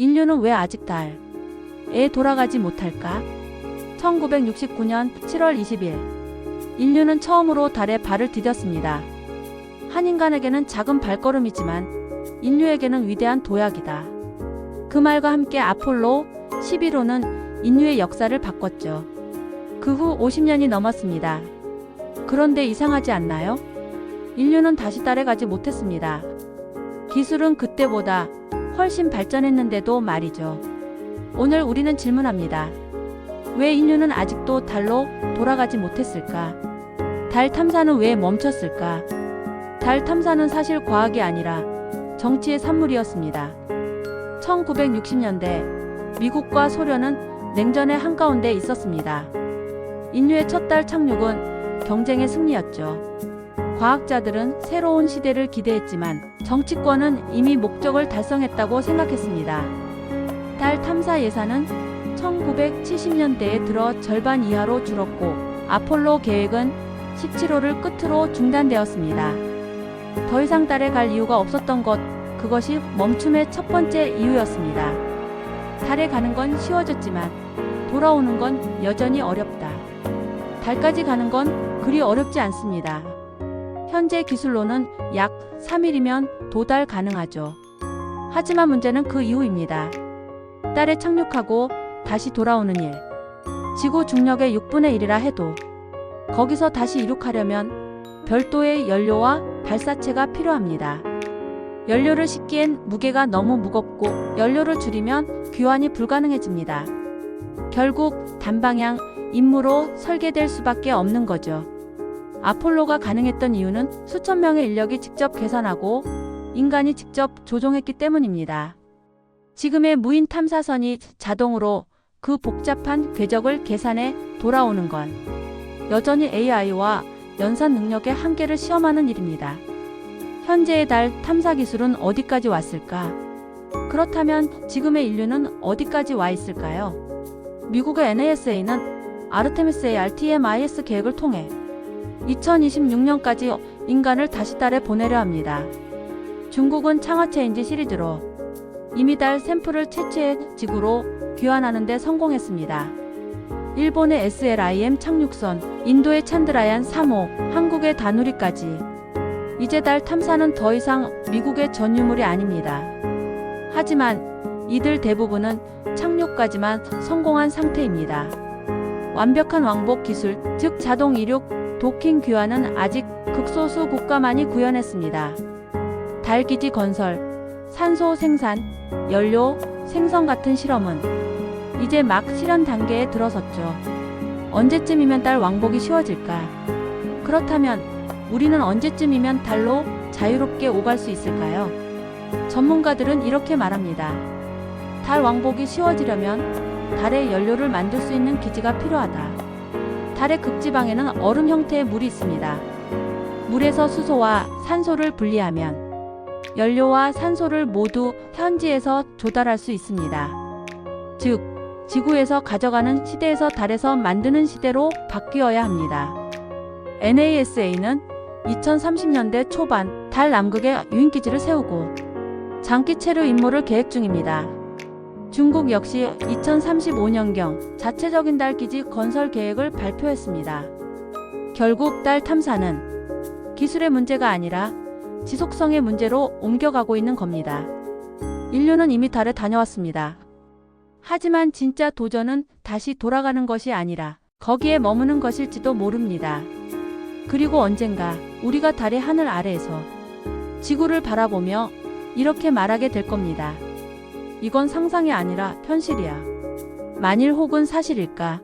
인류는 왜 아직 달에 돌아가지 못할까? 1969년 7월 20일 인류는 처음으로 달에 발을 디뎠습니다. 한 인간에게는 작은 발걸음이지만 인류에게는 위대한 도약이다. 그 말과 함께 아폴로 11호는 인류의 역사를 바꿨죠. 그 후 50년이 넘었습니다. 그런데 이상하지 않나요? 인류는 다시 달에 가지 못했습니다. 기술은 그때보다 훨씬 발전했는데도 말이죠. 오늘 우리는 질문합니다. 왜 인류는 아직도 달로 돌아가지 못했을까? 달 탐사는 왜 멈췄을까? 달 탐사는 사실 과학이 아니라 정치의 산물이었습니다. 1960년대 미국과 소련은 냉전의 한가운데 있었습니다. 인류의 첫 달 착륙은 경쟁의 승리였죠. 과학자들은 새로운 시대를 기대했지만 정치권은 이미 목적을 달성했다고 생각했습니다. 달 탐사 예산은 1970년대에 들어 절반 이하로 줄었고 아폴로 계획은 17호를 끝으로 중단되었습니다. 더 이상 달에 갈 이유가 없었던 것, 그것이 멈춤의 첫 번째 이유였습니다. 달에 가는 건 쉬워졌지만 돌아오는 건 여전히 어렵다. 달까지 가는 건 그리 어렵지 않습니다. 현재 기술로는 약 3일이면 도달 가능하죠. 하지만 문제는 그 이후입니다. 달에 착륙하고 다시 돌아오는 일. 지구 중력의 6분의 1이라 해도 거기서 다시 이륙하려면 별도의 연료와 발사체가 필요합니다. 연료를 싣기엔 무게가 너무 무겁고 연료를 줄이면 귀환이 불가능해집니다. 결국 단방향 임무로 설계될 수밖에 없는 거죠. 아폴로가 가능했던 이유는 수천 명의 인력이 직접 계산하고 인간이 직접 조종했기 때문입니다. 지금의 무인 탐사선이 자동으로 그 복잡한 궤적을 계산해 돌아오는 건 여전히 AI와 연산 능력의 한계를 시험하는 일입니다. 현재의 달 탐사 기술은 어디까지 왔을까? 그렇다면 지금의 인류는 어디까지 와 있을까요? 미국의 NASA는 아르테미스 ARTMIS 계획을 통해 2026년까지 인간을 다시 달에 보내려 합니다. 중국은 창하체인지 시리즈로 이미 달 샘플을 채취해 지구로 귀환하는 데 성공했습니다. 일본의 SLIM 착륙선, 인도의 찬드라얀 3호, 한국의 다누리까지. 이제 달 탐사는 더 이상 미국의 전유물이 아닙니다. 하지만 이들 대부분은 착륙까지만 성공한 상태입니다. 완벽한 왕복 기술, 즉 자동 이륙, 도킹 귀환은 아직 극소수 국가만이 구현했습니다. 달 기지 건설, 산소 생산, 연료, 생성 같은 실험은 이제 막 실현 단계에 들어섰죠. 언제쯤이면 달 왕복이 쉬워질까? 그렇다면 우리는 언제쯤이면 달로 자유롭게 오갈 수 있을까요? 전문가들은 이렇게 말합니다. 달 왕복이 쉬워지려면 달에 연료를 만들 수 있는 기지가 필요하다. 달의 극지방에는 얼음 형태의 물이 있습니다. 물에서 수소와 산소를 분리하면 연료와 산소를 모두 현지에서 조달할 수 있습니다. 즉, 지구에서 가져가는 시대에서 달에서 만드는 시대로 바뀌어야 합니다. NASA는 2030년대 초반 달 남극에 유인기지를 세우고 장기 체류 임무를 계획 중입니다. 중국 역시 2035년경 자체적인 달 기지 건설 계획을 발표했습니다. 결국 달 탐사는 기술의 문제가 아니라 지속성의 문제로 옮겨가고 있는 겁니다. 인류는 이미 달에 다녀왔습니다. 하지만 진짜 도전은 다시 돌아가는 것이 아니라 거기에 머무는 것일지도 모릅니다. 그리고 언젠가 우리가 달의 하늘 아래에서 지구를 바라보며 이렇게 말하게 될 겁니다. 이건 상상이 아니라 현실이야. 만일 혹은 사실일까?